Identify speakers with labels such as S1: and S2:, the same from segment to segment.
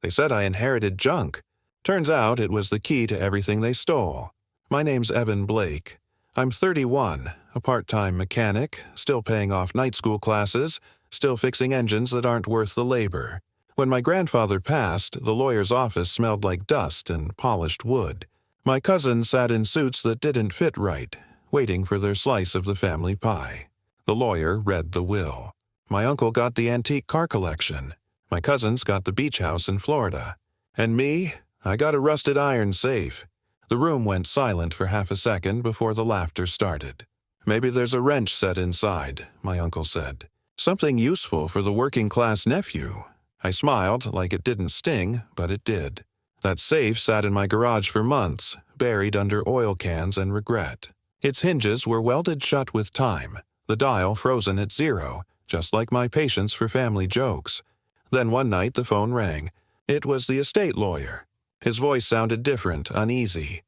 S1: They said I inherited junk. Turns out it was the key to everything they stole. My name's Evan Blake. I'm 31, a part-time mechanic, still paying off night school classes, still fixing engines that aren't worth the labor. When my grandfather passed, the lawyer's office smelled like dust and polished wood. My cousins sat in suits that didn't fit right, waiting for their slice of the family pie. The lawyer read the will. My uncle got the antique car collection. My cousins got the beach house in Florida. And me, I got a rusted iron safe. The room went silent for half a second before the laughter started. Maybe there's a wrench set inside, my uncle said. Something useful for the working-class nephew. I smiled like it didn't sting, but it did. That safe sat in my garage for months, buried under oil cans and regret. Its hinges were welded shut with time, the dial frozen at 0, just like my patience for family jokes. Then one night the phone rang. It was the estate lawyer. His voice sounded different, uneasy.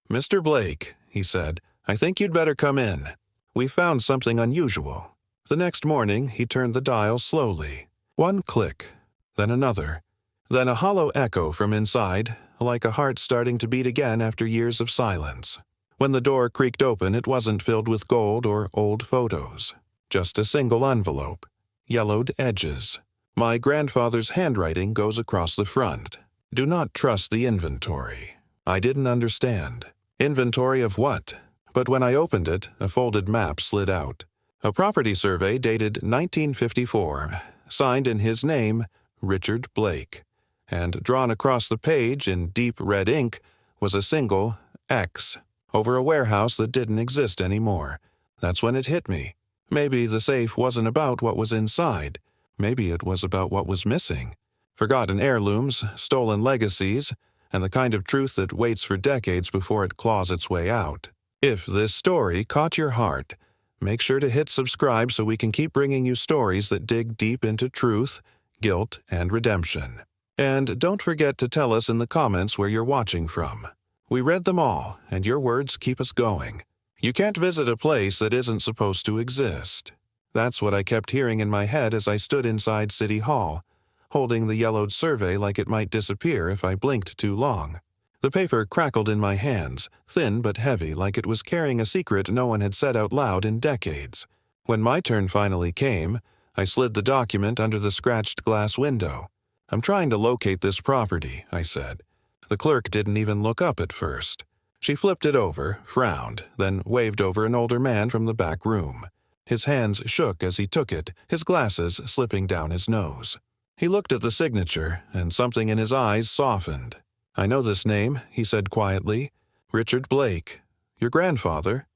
S1: "Mr. Blake," he said, "I think you'd better come in. We found something unusual." The next morning he turned the dial slowly. One click, then another, then a hollow echo from inside, like a heart starting to beat again after years of silence. When the door creaked open, it wasn't filled with gold or old photos. Just a single envelope. Yellowed edges. My grandfather's handwriting goes across the front. "Do not trust the inventory." I didn't understand. Inventory of what? But when I opened it, a folded map slid out. A property survey dated 1954, signed in his name, Richard Blake. And drawn across the page in deep red ink was a single X over a warehouse that didn't exist anymore. That's when it hit me. Maybe the safe wasn't about what was inside. Maybe it was about what was missing. Forgotten heirlooms, stolen legacies, and the kind of truth that waits for decades before it claws its way out. If this story caught your heart, make sure to hit subscribe so we can keep bringing you stories that dig deep into truth, guilt, and redemption. And don't forget to tell us in the comments where you're watching from. We read them all, and your words keep us going. You can't visit a place that isn't supposed to exist. That's what I kept hearing in my head as I stood inside City Hall, holding the yellowed survey like it might disappear if I blinked too long. The paper crackled in my hands, thin but heavy, like it was carrying a secret no one had said out loud in decades. When my turn finally came, I slid the document under the scratched glass window. "I'm trying to locate this property," I said. The clerk didn't even look up at first. She flipped it over, frowned, then waved over an older man from the back room. His hands shook as he took it, his glasses slipping down his nose. He looked at the signature, and something in his eyes softened. "I know this name," he said quietly. "Richard Blake. Your grandfather?"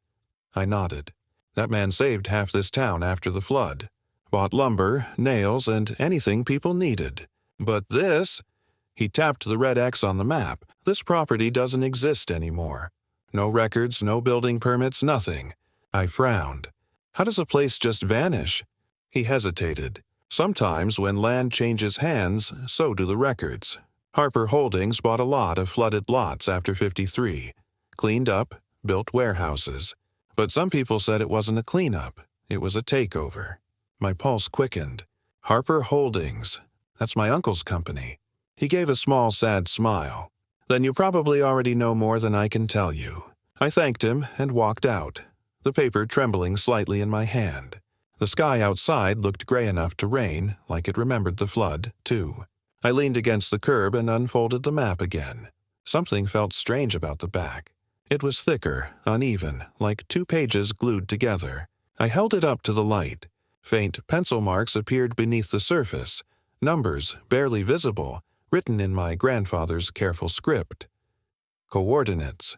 S1: I nodded. "That man saved half this town after the flood. Bought lumber, nails, and anything people needed. But this—" He tapped the red X on the map. "This property doesn't exist anymore. No records, no building permits, nothing." I frowned. "How does a place just vanish?" He hesitated. "Sometimes when land changes hands, so do the records. Harper Holdings bought a lot of flooded lots after '53. Cleaned up, built warehouses. But some people said it wasn't a cleanup. It was a takeover." My pulse quickened. "Harper Holdings. That's my uncle's company." He gave a small, sad smile. "Then you probably already know more than I can tell you." I thanked him and walked out, the paper trembling slightly in my hand. The sky outside looked gray enough to rain, like it remembered the flood, too. I leaned against the curb and unfolded the map again. Something felt strange about the back. It was thicker, uneven, like 2 pages glued together. I held it up to the light. Faint pencil marks appeared beneath the surface, numbers barely visible, written in my grandfather's careful script. Coordinates.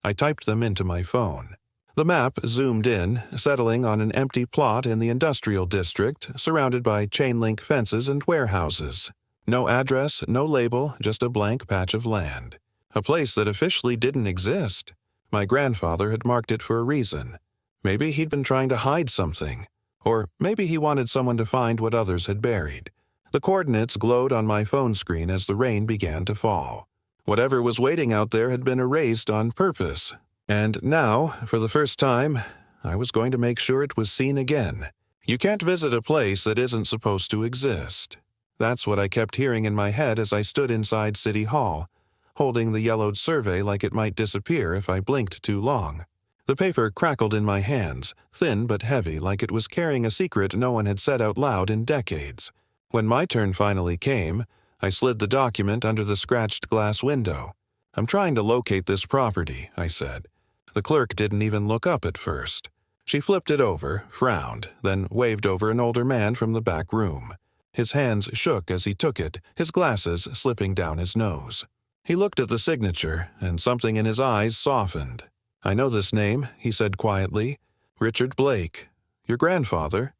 S1: I typed them into my phone. The map zoomed in, settling on an empty plot in the industrial district, surrounded by chain-link fences and warehouses. No address, no label, just a blank patch of land. A place that officially didn't exist. My grandfather had marked it for a reason. Maybe he'd been trying to hide something. Or maybe he wanted someone to find what others had buried. The coordinates glowed on my phone screen as the rain began to fall. Whatever was waiting out there had been erased on purpose. And now, for the first time, I was going to make sure it was seen again. You can't visit a place that isn't supposed to exist. That's what I kept hearing in my head as I stood inside City Hall, holding the yellowed survey like it might disappear if I blinked too long. The paper crackled in my hands, thin but heavy, like it was carrying a secret no one had said out loud in decades. When my turn finally came, I slid the document under the scratched glass window. "I'm trying to locate this property," I said. The clerk didn't even look up at first. She flipped it over, frowned, then waved over an older man from the back room. His hands shook as he took it, his glasses slipping down his nose. He looked at the signature, and something in his eyes softened. "I know this name," he said quietly. "Richard Blake. Your grandfather?"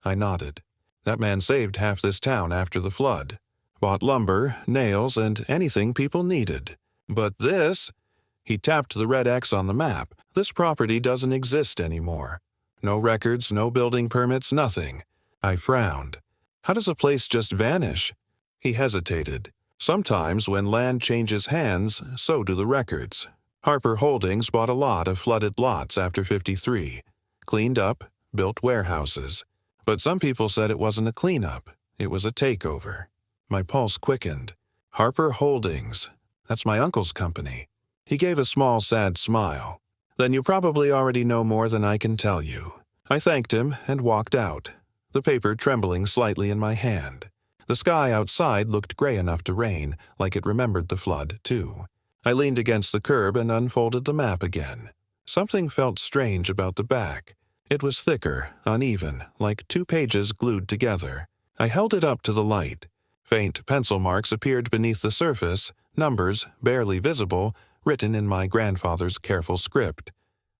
S1: I nodded. "That man saved half this town after the flood. Bought lumber, nails, and anything people needed. But this—" He tapped the red X on the map. "This property doesn't exist anymore. No records, no building permits, nothing." I frowned. "How does a place just vanish?" He hesitated. "Sometimes when land changes hands, so do the records. Harper Holdings bought a lot of flooded lots after '53. Cleaned up, built warehouses. But some people said it wasn't a cleanup. It was a takeover." My pulse quickened. "Harper Holdings. That's my uncle's company." He gave a small, sad smile. "Then you probably already know more than I can tell you." I thanked him and walked out, the paper trembling slightly in my hand. The sky outside looked gray enough to rain, like it remembered the flood, too. I leaned against the curb and unfolded the map again. Something felt strange about the back. It was thicker, uneven, like 2 pages glued together. I held it up to the light. Faint pencil marks appeared beneath the surface, numbers, barely visible, written in my grandfather's careful script.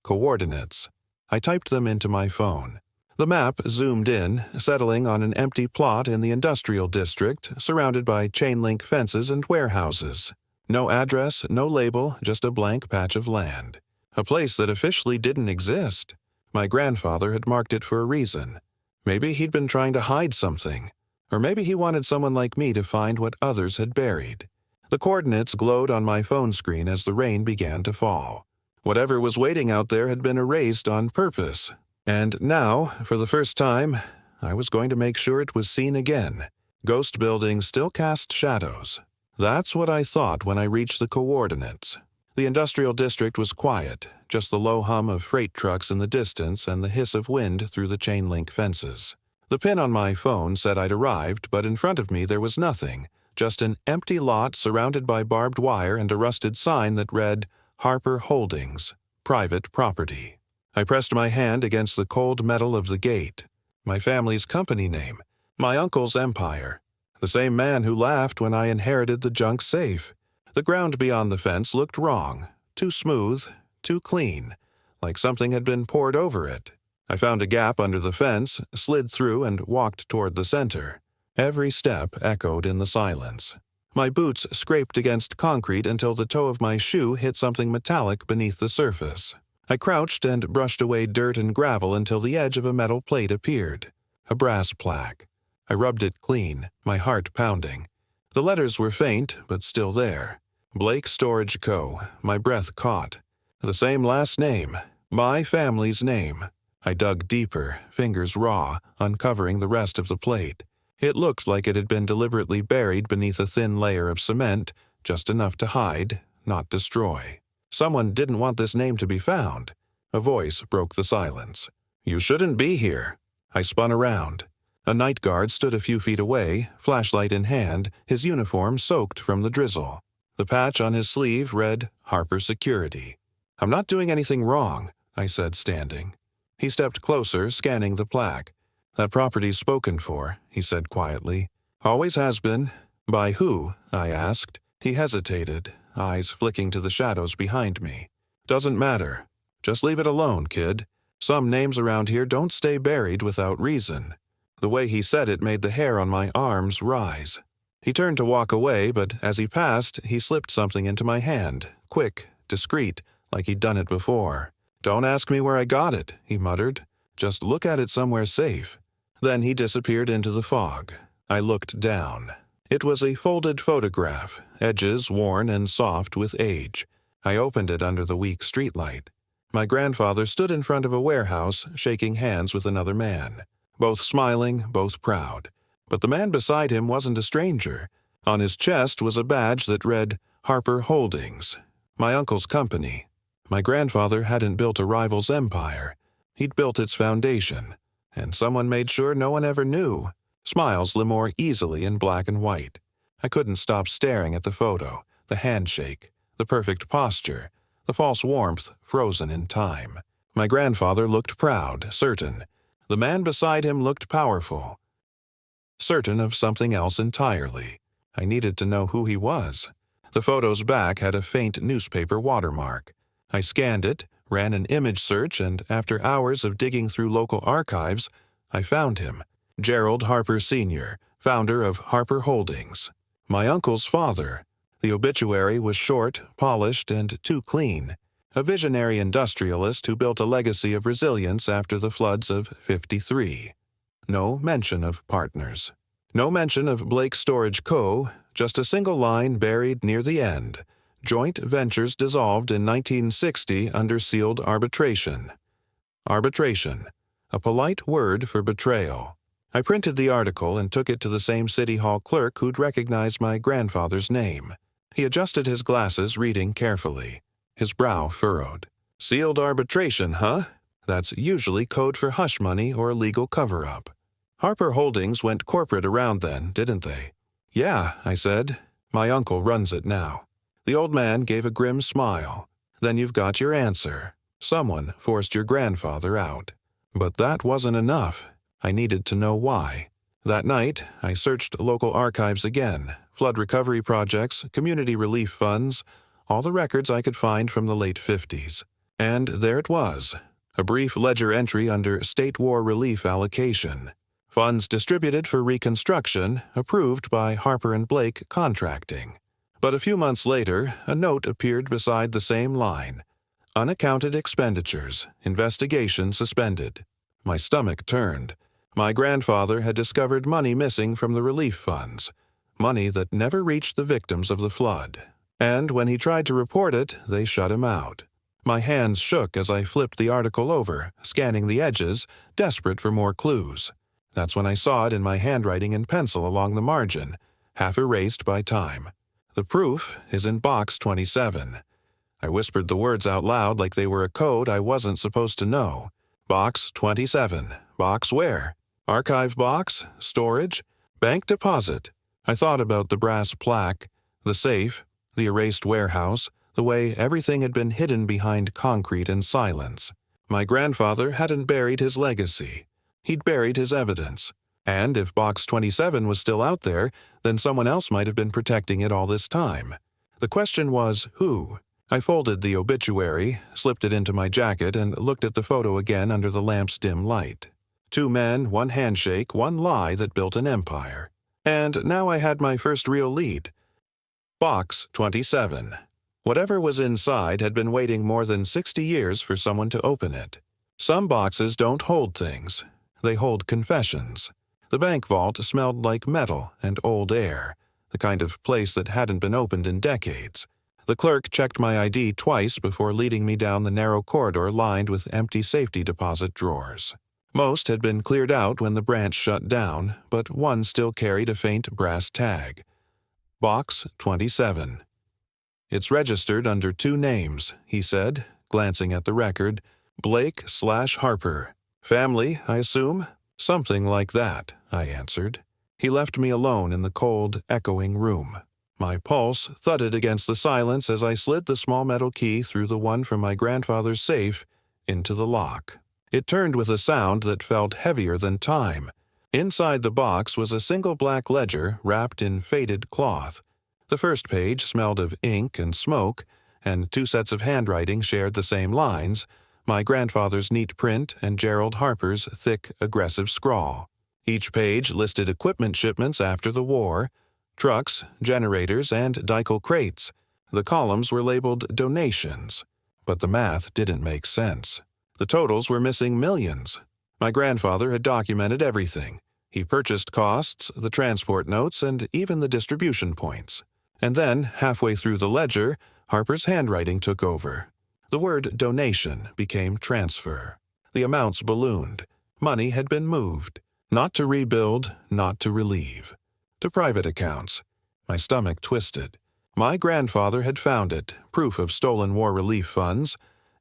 S1: Coordinates. I typed them into my phone. The map zoomed in, settling on an empty plot in the industrial district, surrounded by chain-link fences and warehouses. No address, no label, just a blank patch of land. A place that officially didn't exist. My grandfather had marked it for a reason. Maybe he'd been trying to hide something. Or maybe he wanted someone like me to find what others had buried. The coordinates glowed on my phone screen as the rain began to fall. Whatever was waiting out there had been erased on purpose. And now, for the first time, I was going to make sure it was seen again. Ghost buildings still cast shadows. That's what I thought when I reached the coordinates. The industrial district was quiet, just the low hum of freight trucks in the distance and the hiss of wind through the chain-link fences. The pin on my phone said I'd arrived, but in front of me there was nothing, just an empty lot surrounded by barbed wire and a rusted sign that read, "Harper Holdings, Private Property." I pressed my hand against the cold metal of the gate. My family's company name. My uncle's empire. The same man who laughed when I inherited the junk safe. The ground beyond the fence looked wrong. Too smooth, too clean, like something had been poured over it. I found a gap under the fence, slid through, and walked toward the center. Every step echoed in the silence. My boots scraped against concrete until the toe of my shoe hit something metallic beneath the surface. I crouched and brushed away dirt and gravel until the edge of a metal plate appeared. A brass plaque. I rubbed it clean, my heart pounding. The letters were faint, but still there. Blake Storage Co. My breath caught. The same last name. My family's name. I dug deeper, fingers raw, uncovering the rest of the plate. It looked like it had been deliberately buried beneath a thin layer of cement, just enough to hide, not destroy. Someone didn't want this name to be found. A voice broke the silence. "You shouldn't be here." I spun around. A night guard stood a few feet away, flashlight in hand, his uniform soaked from the drizzle. The patch on his sleeve read, "Harper Security." "I'm not doing anything wrong," I said, standing. He stepped closer, scanning the plaque. "That property's spoken for," he said quietly. "Always has been." "By who?" I asked. He hesitated, eyes flicking to the shadows behind me. "Doesn't matter. Just leave it alone, kid. Some names around here don't stay buried without reason." The way he said it made the hair on my arms rise. He turned to walk away, but as he passed, he slipped something into my hand, quick, discreet, like he'd done it before. "Don't ask me where I got it," he muttered. "Just look at it somewhere safe." Then he disappeared into the fog. I looked down. It was a folded photograph, edges worn and soft with age. I opened it under the weak streetlight. My grandfather stood in front of a warehouse, shaking hands with another man. Both smiling, both proud. But the man beside him wasn't a stranger. On his chest was a badge that read Harper Holdings, my uncle's company. My grandfather hadn't built a rival's empire. He'd built its foundation, and someone made sure no one ever knew. Smiles lit more easily in black and white. I couldn't stop staring at the photo, the handshake, the perfect posture, the false warmth frozen in time. My grandfather looked proud, certain. The man beside him looked powerful, certain of something else entirely. I needed to know who he was. The photo's back had a faint newspaper watermark. I scanned it, ran an image search, and after hours of digging through local archives, I found him. Gerald Harper Sr., founder of Harper Holdings. My uncle's father. The obituary was short, polished, and too clean. A visionary industrialist who built a legacy of resilience after the floods of '53. No mention of partners. No mention of Blake Storage Co., just a single line buried near the end. Joint ventures dissolved in 1960 under sealed arbitration. Arbitration, a polite word for betrayal. I printed the article and took it to the same city hall clerk who'd recognized my grandfather's name. He adjusted his glasses, reading carefully. His brow furrowed. Sealed arbitration, huh? That's usually code for hush money or a legal cover-up. Harper Holdings went corporate around then, didn't they? Yeah, I said. My uncle runs it now. The old man gave a grim smile. Then you've got your answer. Someone forced your grandfather out. But that wasn't enough. I needed to know why. That night, I searched local archives again, flood recovery projects, community relief funds, all the records I could find from the late '50s. And there it was, a brief ledger entry under State War Relief Allocation. Funds distributed for reconstruction, approved by Harper & Blake Contracting. But a few months later, a note appeared beside the same line. Unaccounted expenditures, investigation suspended. My stomach turned. My grandfather had discovered money missing from the relief funds, money that never reached the victims of the flood. And when he tried to report it, they shut him out. My hands shook as I flipped the article over, scanning the edges, desperate for more clues. That's when I saw it in my handwriting in pencil along the margin, half erased by time. The proof is in box 27. I whispered the words out loud like they were a code I wasn't supposed to know. Box 27. Box where? Archive box? Storage? Bank deposit? I thought about the brass plaque, the safe, the erased warehouse, the way everything had been hidden behind concrete and silence. My grandfather hadn't buried his legacy. He'd buried his evidence. And if Box 27 was still out there, then someone else might have been protecting it all this time. The question was, who? I folded the obituary, slipped it into my jacket, and looked at the photo again under the lamp's dim light. 2 men, 1 handshake, 1 lie that built an empire. And now I had my first real lead. Box 27. Whatever was inside had been waiting more than 60 years for someone to open it. Some boxes don't hold things. They hold confessions. The bank vault smelled like metal and old air, the kind of place that hadn't been opened in decades. The clerk checked my ID twice before leading me down the narrow corridor lined with empty safety deposit drawers. Most had been cleared out when the branch shut down, but one still carried a faint brass tag. Box 27. It's registered under 2 names, he said, glancing at the record. Blake/Harper. Family, I assume? Something like that, I answered. He left me alone in the cold, echoing room. My pulse thudded against the silence as I slid the small metal key through the one from my grandfather's safe into the lock. It turned with a sound that felt heavier than time. Inside the box was a single black ledger wrapped in faded cloth. The first page smelled of ink and smoke, and 2 sets of handwriting shared the same lines, my grandfather's neat print and Gerald Harper's thick, aggressive scrawl. Each page listed equipment shipments after the war, trucks, generators, and Dykel crates. The columns were labeled donations, but the math didn't make sense. The totals were missing millions. My grandfather had documented everything. He purchased costs, the transport notes, and even the distribution points. And then, halfway through the ledger, Harper's handwriting took over. The word donation became transfer. The amounts ballooned. Money had been moved. Not to rebuild, not to relieve. To private accounts. My stomach twisted. My grandfather had found it, proof of stolen war relief funds.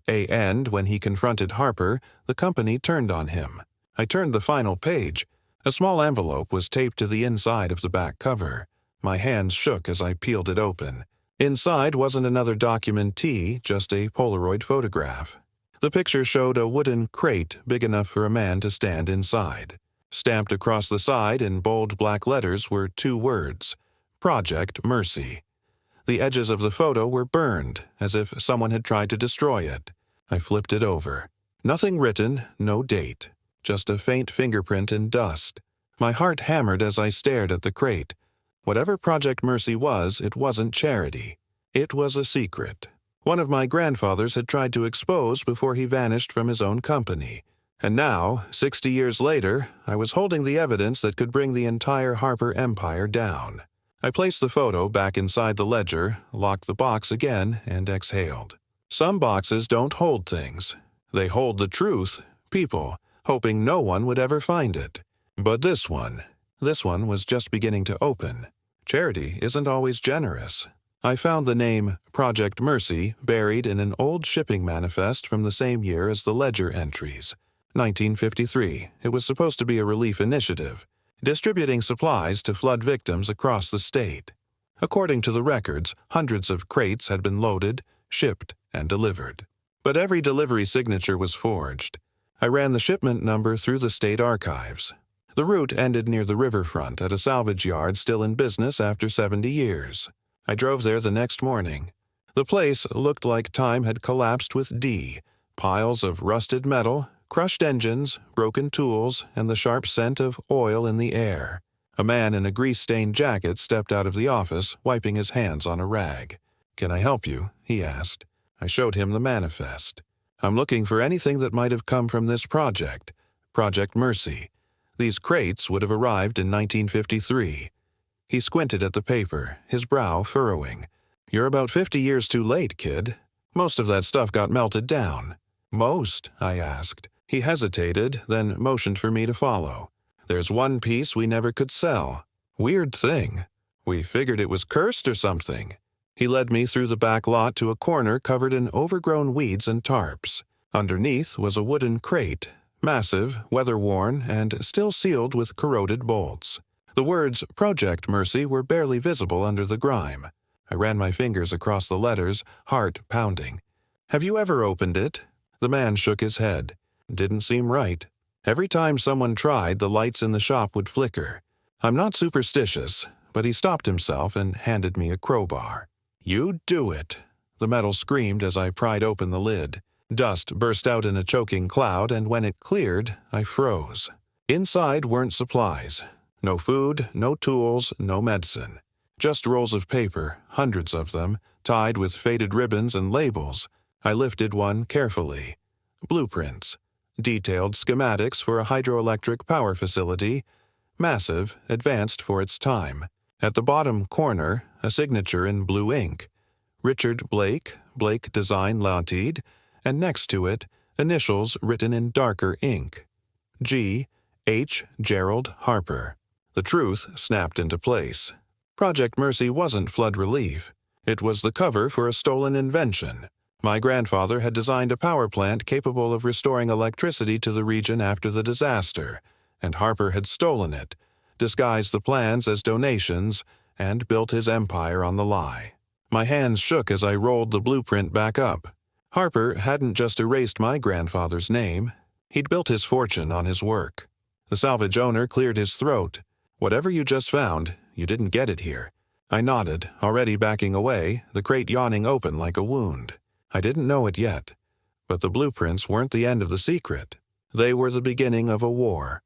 S1: And when he confronted Harper, the company turned on him. I turned the final page. A small envelope was taped to the inside of the back cover. My hands shook as I peeled it open. Inside wasn't another documentee, just a Polaroid photograph. The picture showed a wooden crate big enough for a man to stand inside. Stamped across the side in bold black letters were 2 words, Project Mercy. The edges of the photo were burned, as if someone had tried to destroy it. I flipped it over. Nothing written, no date, just a faint fingerprint in dust. My heart hammered as I stared at the crate. Whatever Project Mercy was, it wasn't charity. It was a secret. One of my grandfathers had tried to expose before he vanished from his own company. And now, 60 years later, I was holding the evidence that could bring the entire Harper empire down. I placed the photo back inside the ledger, locked the box again, and exhaled. Some boxes don't hold things. They hold the truth, people, hoping no one would ever find it. But this one was just beginning to open. Charity isn't always generous. I found the name Project Mercy buried in an old shipping manifest from the same year as the ledger entries. 1953. It was supposed to be a relief initiative, distributing supplies to flood victims across the state. According to the records, hundreds of crates had been loaded, shipped, and delivered. But every delivery signature was forged. I ran the shipment number through the state archives. The route ended near the riverfront at a salvage yard still in business after 70 years. I drove there the next morning. The place looked like time had collapsed with D, piles of rusted metal, crushed engines, broken tools, and the sharp scent of oil in the air. A man in a grease-stained jacket stepped out of the office, wiping his hands on a rag. "Can I help you?" he asked. I showed him the manifest. "I'm looking for anything that might have come from this project, Project Mercy. These crates would have arrived in 1953. He squinted at the paper, his brow furrowing. "You're about 50 years too late, kid. Most of that stuff got melted down." "Most?" I asked. He hesitated, then motioned for me to follow. "There's one piece we never could sell. Weird thing. We figured it was cursed or something." He led me through the back lot to a corner covered in overgrown weeds and tarps. Underneath was a wooden crate, massive, weather-worn, and still sealed with corroded bolts. The words Project Mercy were barely visible under the grime. I ran my fingers across the letters, heart pounding. "Have you ever opened it?" The man shook his head. Didn't seem right. Every time someone tried, the lights in the shop would flicker. I'm not superstitious, but he stopped himself and handed me a crowbar. "You do it!" The metal screamed as I pried open the lid. Dust burst out in a choking cloud, and when it cleared, I froze. Inside weren't supplies. No food, no tools, no medicine. Just rolls of paper, hundreds of them, tied with faded ribbons and labels. I lifted one carefully. Blueprints. Detailed schematics for a hydroelectric power facility. Massive, advanced for its time. At the bottom corner, a signature in blue ink. Richard Blake, Blake Design Limited, and next to it, initials written in darker ink. G. H. Gerald Harper. The truth snapped into place. Project Mercy wasn't flood relief. It was the cover for a stolen invention. My grandfather had designed a power plant capable of restoring electricity to the region after the disaster, and Harper had stolen it, disguised the plans as donations, and built his empire on the lie. My hands shook as I rolled the blueprint back up. Harper hadn't just erased my grandfather's name. He'd built his fortune on his work. The salvage owner cleared his throat. "Whatever you just found, you didn't get it here." I nodded, already backing away, the crate yawning open like a wound. I didn't know it yet, but the blueprints weren't the end of the secret. They were the beginning of a war.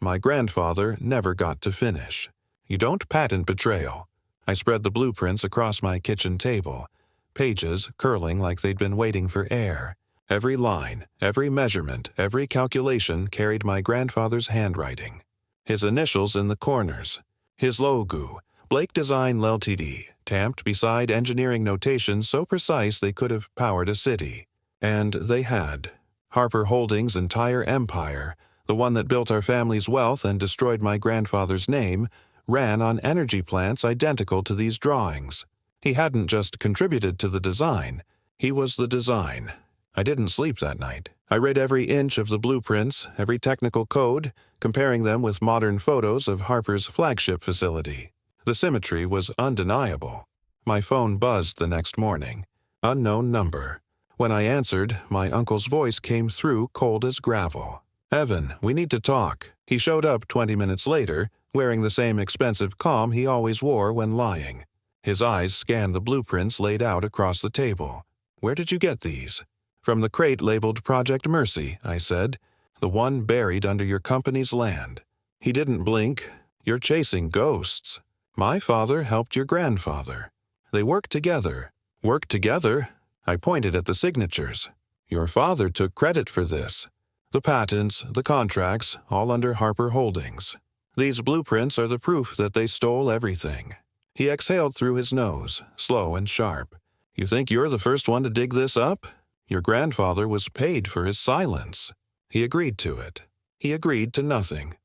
S1: My grandfather never got to finish. You don't patent betrayal. I spread the blueprints across my kitchen table, pages curling like they'd been waiting for air. Every line, every measurement, every calculation carried my grandfather's handwriting. His initials in the corners. His logo, Blake Design Limited, tamped beside engineering notations so precise they could have powered a city. And they had. Harper Holdings' entire empire, The one that built our family's wealth and destroyed my grandfather's name ran on energy plants identical to these drawings. He hadn't just contributed to the design, he was the design. I didn't sleep that night. I read every inch of the blueprints, every technical code, comparing them with modern photos of Harper's flagship facility. The symmetry was undeniable. My phone buzzed the next morning. Unknown number. When I answered, my uncle's voice came through cold as gravel. "Evan, we need to talk." He showed up 20 minutes later, wearing the same expensive calm he always wore when lying. His eyes scanned the blueprints laid out across the table. "Where did you get these?" "From the crate labeled Project Mercy," I said. "The one buried under your company's land." He didn't blink. "You're chasing ghosts. My father helped your grandfather. They worked together." "Worked together?" I pointed at the signatures. "Your father took credit for this. The patents, the contracts, all under Harper Holdings. These blueprints are the proof that they stole everything." He exhaled through his nose, slow and sharp. "You think you're the first one to dig this up? Your grandfather was paid for his silence." He agreed to it. He agreed to nothing.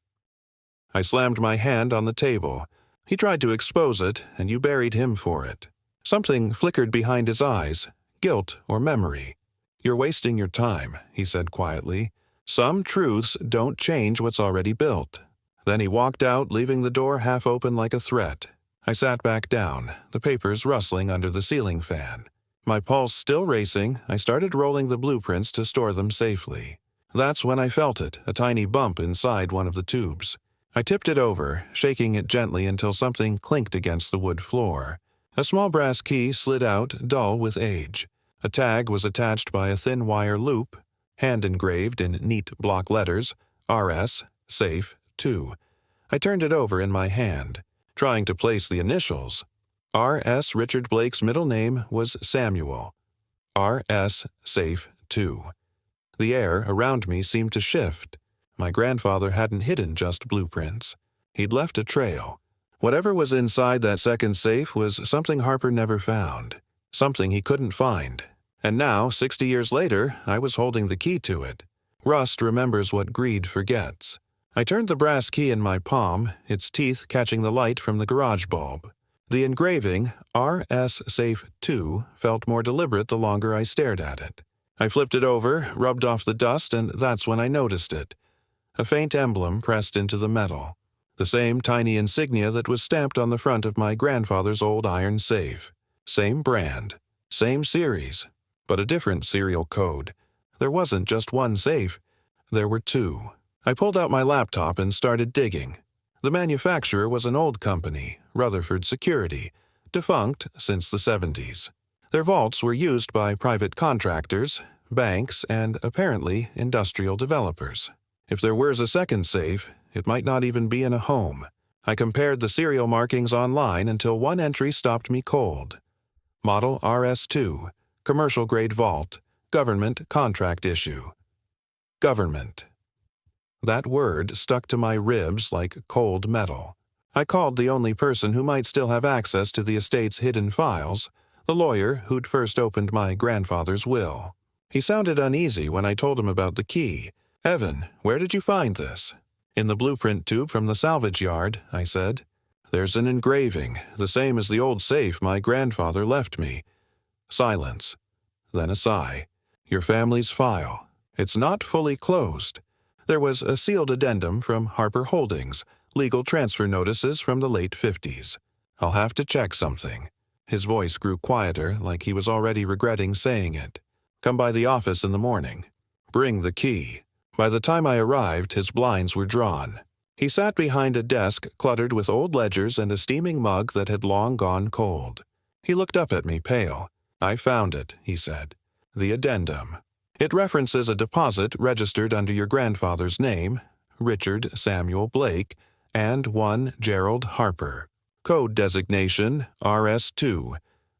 S1: I slammed my hand on the table. "He tried to expose it, and you buried him for it." Something flickered behind his eyes, guilt or memory. "You're wasting your time," he said quietly. "Some truths don't change what's already built." Then he walked out, leaving the door half open like a threat. I sat back down, the papers rustling under the ceiling fan. My pulse still racing, I started rolling the blueprints to store them safely. That's when I felt it, a tiny bump inside one of the tubes. I tipped it over, shaking it gently until something clinked against the wood floor. A small brass key slid out, dull with age. A tag was attached by a thin wire loop, hand-engraved in neat block letters, RS, Safe, 2. I turned it over in my hand, trying to place the initials. R.S. Richard Blake's middle name was Samuel. R.S. Safe 2. The air around me seemed to shift. My grandfather hadn't hidden just blueprints. He'd left a trail. Whatever was inside that second safe was something Harper never found, something he couldn't find. And now, 60 years later, I was holding the key to it. Rust remembers what greed forgets. I turned the brass key in my palm, its teeth catching the light from the garage bulb. The engraving, R.S. Safe 2, felt more deliberate the longer I stared at it. I flipped it over, rubbed off the dust, and that's when I noticed it. A faint emblem pressed into the metal. The same tiny insignia that was stamped on the front of my grandfather's old iron safe. Same brand, same series, but a different serial code. There wasn't just one safe. There were two. I pulled out my laptop and started digging. The manufacturer was an old company, Rutherford Security, defunct since the 70s. Their vaults were used by private contractors, banks, and apparently industrial developers. If there was a second safe, it might not even be in a home. I compared the serial markings online until one entry stopped me cold. Model RS2, commercial-grade vault, government contract issue. Government. That word stuck to my ribs like cold metal. I called the only person who might still have access to the estate's hidden files, the lawyer who'd first opened my grandfather's will. He sounded uneasy when I told him about the key. "Evan, where did you find this?" "In the blueprint tube from the salvage yard," I said. "There's an engraving, the same as the old safe my grandfather left me." Silence. Then a sigh. "Your family's file. It's not fully closed." There was a sealed addendum from Harper Holdings, legal transfer notices from the late 50s. "I'll have to check something." His voice grew quieter, like he was already regretting saying it. "Come by the office in the morning. Bring the key." By the time I arrived, his blinds were drawn. He sat behind a desk cluttered with old ledgers and a steaming mug that had long gone cold. He looked up at me, pale. "I found it," he said. "The addendum. It references a deposit registered under your grandfather's name, Richard Samuel Blake, and one Gerald Harper. Code designation RS2.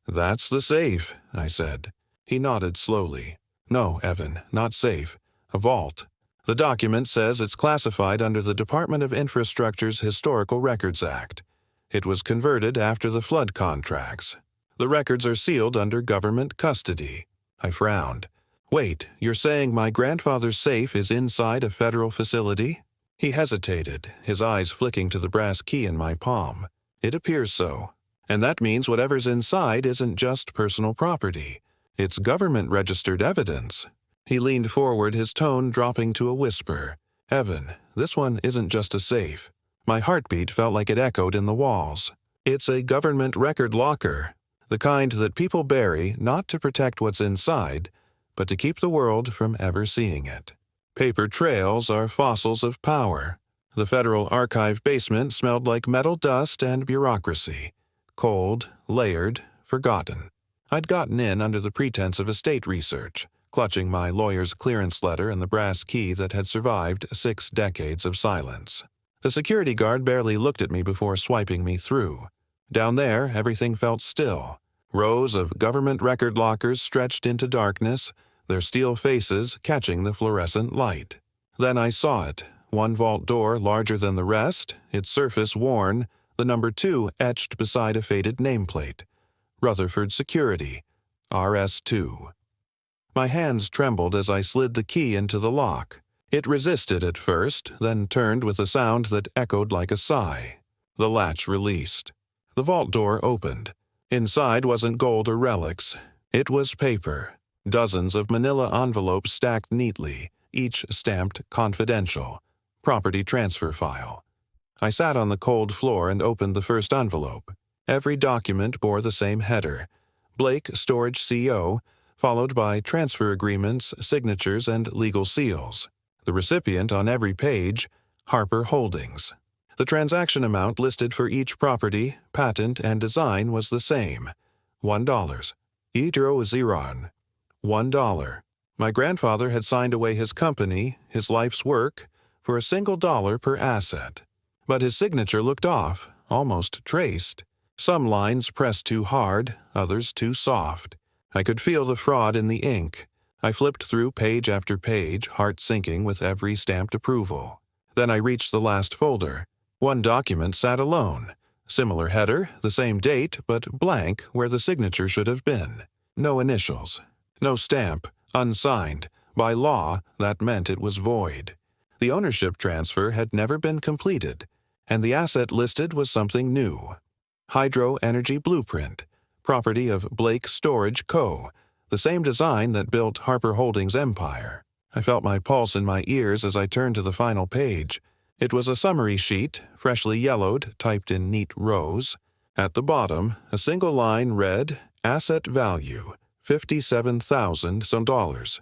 S1: That's the safe," I said. He nodded slowly. "No, Evan, not safe. A vault. The document says it's classified under the Department of Infrastructure's Historical Records Act. It was converted after the flood contracts. The records are sealed under government custody." I frowned. Wait, you're saying my grandfather's safe is inside a federal facility? He hesitated, his eyes flicking to the brass key in my palm. It appears so. And that means whatever's inside isn't just personal property. It's government-registered evidence. He leaned forward, his tone dropping to a whisper. Evan, this one isn't just a safe. My heartbeat felt like it echoed in the walls. It's a government record locker, the kind that people bury not to protect what's inside, but to keep the world from ever seeing it. Paper trails are fossils of power. The Federal Archive basement smelled like metal dust and bureaucracy. Cold, layered, forgotten. I'd gotten in under the pretense of estate research, clutching my lawyer's clearance letter and the brass key that had survived 6 decades of silence. The security guard barely looked at me before swiping me through. Down there, everything felt still. Rows of government record lockers stretched into darkness, their steel faces catching the fluorescent light. Then I saw it, one vault door larger than the rest, its surface worn, the number 2 etched beside a faded nameplate. Rutherford Security, RS2. My hands trembled as I slid the key into the lock. It resisted at first, then turned with a sound that echoed like a sigh. The latch released. The vault door opened. Inside wasn't gold or relics. It was paper. Dozens of manila envelopes stacked neatly, each stamped confidential. Property transfer file. I sat on the cold floor and opened the first envelope. Every document bore the same header. Blake Storage CO, followed by transfer agreements, signatures, and legal seals. The recipient on every page, Harper Holdings. The transaction amount listed for each property, patent, and design was the same. $1. Idro-Ziron. $1. My grandfather had signed away his company, his life's work, for a single dollar per asset. But his signature looked off, almost traced. Some lines pressed too hard, others too soft. I could feel the fraud in the ink. I flipped through page after page, heart sinking with every stamped approval. Then I reached the last folder. One document sat alone. Similar header, the same date, but blank where the signature should have been. No initials. No stamp. Unsigned. By law, that meant it was void. The ownership transfer had never been completed, and the asset listed was something new. Hydro Energy Blueprint, property of Blake Storage Co., the same design that built Harper Holdings' empire. I felt my pulse in my ears as I turned to the final page. It was a summary sheet, freshly yellowed, typed in neat rows. At the bottom, a single line read, Asset value, $57,000.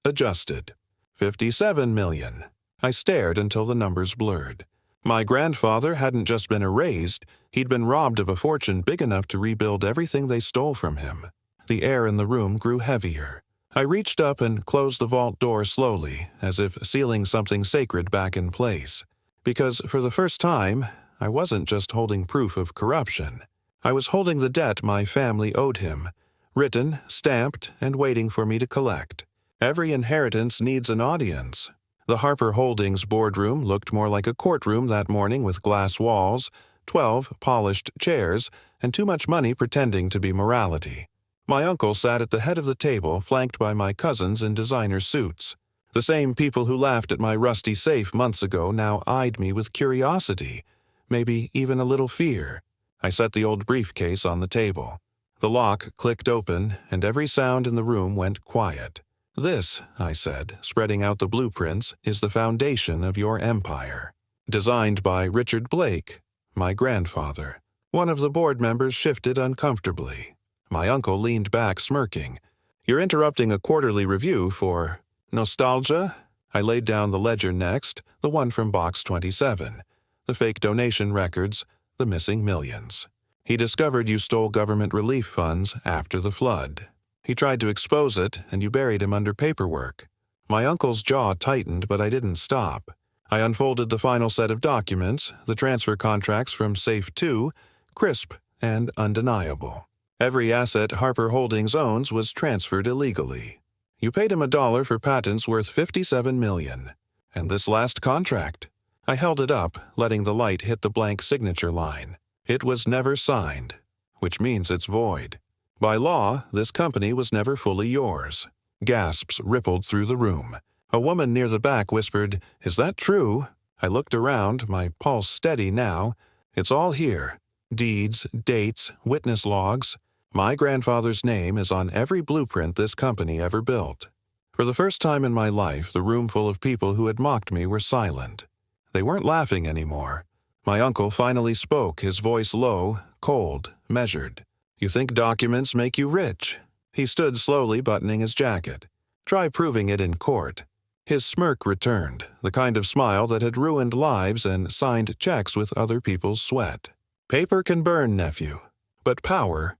S1: Adjusted, $57 million. I stared until the numbers blurred. My grandfather hadn't just been erased, he'd been robbed of a fortune big enough to rebuild everything they stole from him. The air in the room grew heavier. I reached up and closed the vault door slowly, as if sealing something sacred back in place. Because for the first time, I wasn't just holding proof of corruption. I was holding the debt my family owed him, written, stamped, and waiting for me to collect. Every inheritance needs an audience. The Harper Holdings boardroom looked more like a courtroom that morning with glass walls, 12 polished chairs, and too much money pretending to be morality. My uncle sat at the head of the table, flanked by my cousins in designer suits. The same people who laughed at my rusty safe months ago now eyed me with curiosity, maybe even a little fear. I set the old briefcase on the table. The lock clicked open, and every sound in the room went quiet. This, I said, spreading out the blueprints, is the foundation of your empire. Designed by Richard Blake, my grandfather. One of the board members shifted uncomfortably. My uncle leaned back, smirking. You're interrupting a quarterly review for nostalgia? I laid down the ledger next, the one from Box 27. The fake donation records, the missing millions. He discovered you stole government relief funds after the flood. He tried to expose it, and you buried him under paperwork. My uncle's jaw tightened, but I didn't stop. I unfolded the final set of documents, the transfer contracts from Safe 2, crisp and undeniable. Every asset Harper Holdings owns was transferred illegally. You paid him $1 for patents worth $57 million. And this last contract? I held it up, letting the light hit the blank signature line. It was never signed, which means it's void. By law, this company was never fully yours. Gasps rippled through the room. A woman near the back whispered, "Is that true?" I looked around, my pulse steady now. It's all here. Deeds, dates, witness logs. My grandfather's name is on every blueprint this company ever built. For the first time in my life, the room full of people who had mocked me were silent. They weren't laughing anymore. My uncle finally spoke, his voice low, cold, measured. "You think documents make you rich?" He stood slowly buttoning his jacket. "Try proving it in court." His smirk returned, the kind of smile that had ruined lives and signed checks with other people's sweat. "Paper can burn, nephew. But power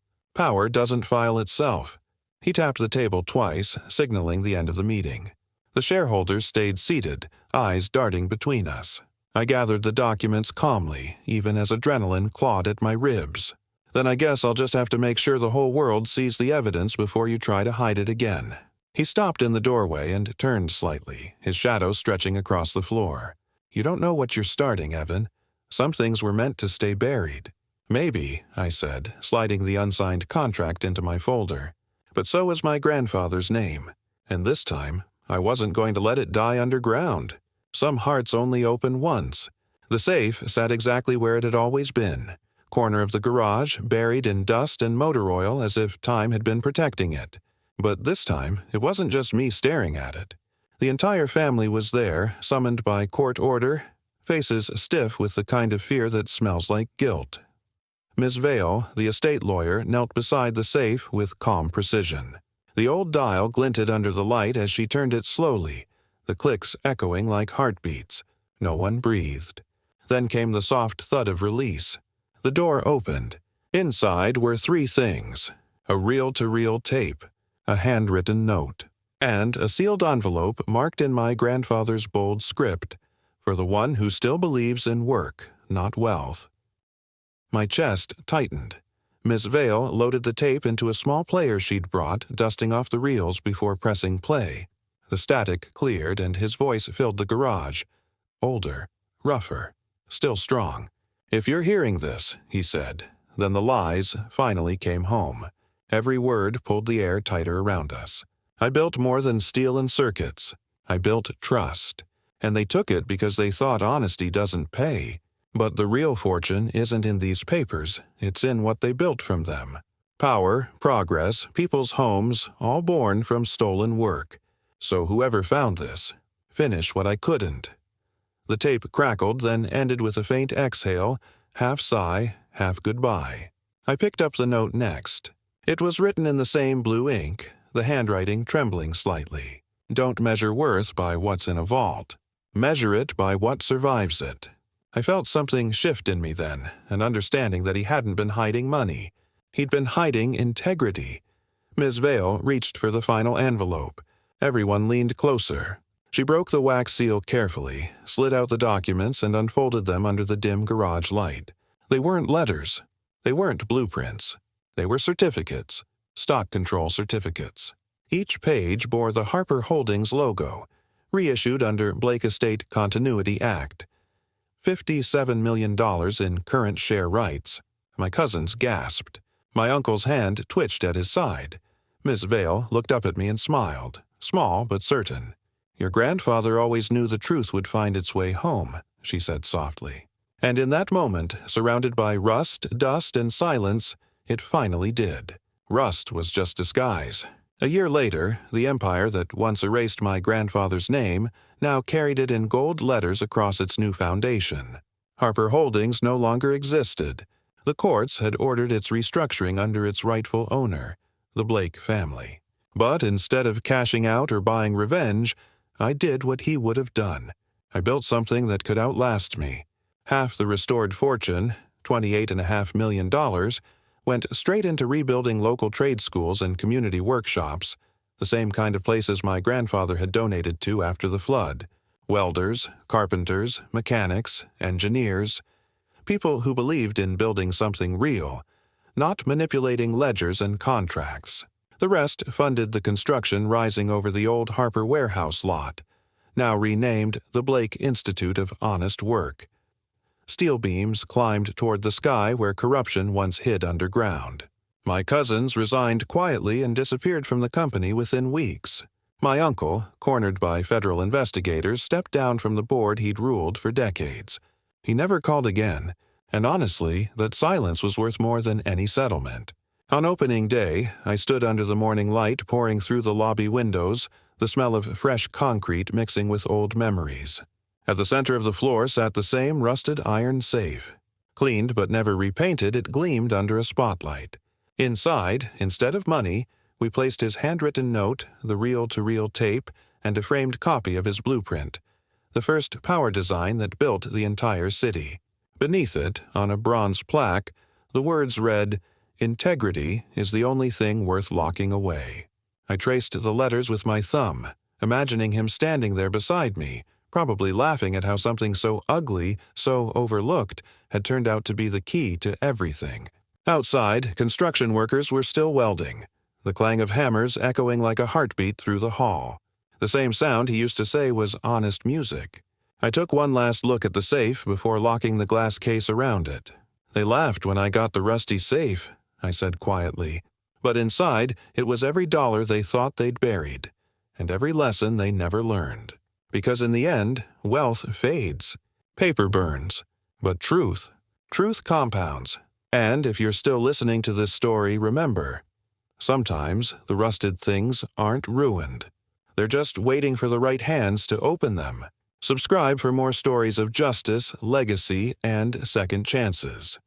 S1: doesn't file itself." He tapped the table twice, signaling the end of the meeting. The shareholders stayed seated, eyes darting between us. I gathered the documents calmly, even as adrenaline clawed at my ribs. "Then I guess I'll just have to make sure the whole world sees the evidence before you try to hide it again." He stopped in the doorway and turned slightly, his shadow stretching across the floor. "You don't know what you're starting, Evan. Some things were meant to stay buried." "Maybe," I said, sliding the unsigned contract into my folder. "But so was my grandfather's name. And this time, I wasn't going to let it die underground. Some hearts only open once." The safe sat exactly where it had always been. Corner of the garage, buried in dust and motor oil as if time had been protecting it. But this time, it wasn't just me staring at it. The entire family was there, summoned by court order, faces stiff with the kind of fear that smells like guilt. Miss Vale, the estate lawyer, knelt beside the safe with calm precision. The old dial glinted under the light as she turned it slowly, the clicks echoing like heartbeats. No one breathed. Then came the soft thud of release. The door opened. Inside were three things: a reel-to-reel tape, a handwritten note, and a sealed envelope marked in my grandfather's bold script, "For the one who still believes in work, not wealth." My chest tightened. Miss Vale loaded the tape into a small player she'd brought, dusting off the reels before pressing play. The static cleared and his voice filled the garage. Older, rougher, still strong. "If you're hearing this," he said, then the lies finally came home. Every word pulled the air tighter around us. "I built more than steel and circuits. I built trust. And they took it because they thought honesty doesn't pay. But the real fortune isn't in these papers, it's in what they built from them. Power, progress, people's homes, all born from stolen work. So whoever found this, finish what I couldn't." The tape crackled, then ended with a faint exhale, half sigh, half goodbye. I picked up the note next. It was written in the same blue ink, the handwriting trembling slightly. "Don't measure worth by what's in a vault. Measure it by what survives it." I felt something shift in me then, an understanding that he hadn't been hiding money. He'd been hiding integrity. Ms. Vale reached for the final envelope. Everyone leaned closer. She broke the wax seal carefully, slid out the documents, and unfolded them under the dim garage light. They weren't letters. They weren't blueprints. They were certificates, stock control certificates. Each page bore the Harper Holdings logo, reissued under Blake Estate Continuity Act. $57 million in current share rights. My cousins gasped. My uncle's hand twitched at his side. Miss Vale looked up at me and smiled, small but certain. "Your grandfather always knew the truth would find its way home," she said softly. And in that moment, surrounded by rust, dust, and silence, it finally did. Rust was just disguise. A year later, the empire that once erased my grandfather's name now carried it in gold letters across its new foundation. Harper Holdings no longer existed. The courts had ordered its restructuring under its rightful owner, the Blake family. But instead of cashing out or buying revenge, I did what he would have done. I built something that could outlast me. Half the restored fortune, $28.5 million, went straight into rebuilding local trade schools and community workshops, the same kind of places my grandfather had donated to after the flood. Welders, carpenters, mechanics, engineers, people who believed in building something real, not manipulating ledgers and contracts. The rest funded the construction rising over the old Harper warehouse lot, now renamed the Blake Institute of Honest Work. Steel beams climbed toward the sky where corruption once hid underground. My cousins resigned quietly and disappeared from the company within weeks. My uncle, cornered by federal investigators, stepped down from the board he'd ruled for decades. He never called again, and honestly, that silence was worth more than any settlement. On opening day, I stood under the morning light pouring through the lobby windows, the smell of fresh concrete mixing with old memories. At the center of the floor sat the same rusted iron safe. Cleaned but never repainted, it gleamed under a spotlight. Inside, instead of money, we placed his handwritten note, the reel-to-reel tape, and a framed copy of his blueprint, the first power design that built the entire city. Beneath it, on a bronze plaque, the words read, "Integrity is the only thing worth locking away." I traced the letters with my thumb, imagining him standing there beside me, probably laughing at how something so ugly, so overlooked, had turned out to be the key to everything. Outside, construction workers were still welding, the clang of hammers echoing like a heartbeat through the hall. The same sound he used to say was honest music. I took one last look at the safe before locking the glass case around it. "They laughed when I got the rusty safe," I said quietly. But inside, it was every dollar they thought they'd buried, and every lesson they never learned. Because in the end, wealth fades. Paper burns. But truth compounds. And if you're still listening to this story, remember, sometimes the rusted things aren't ruined. They're just waiting for the right hands to open them. Subscribe for more stories of justice, legacy, and second chances.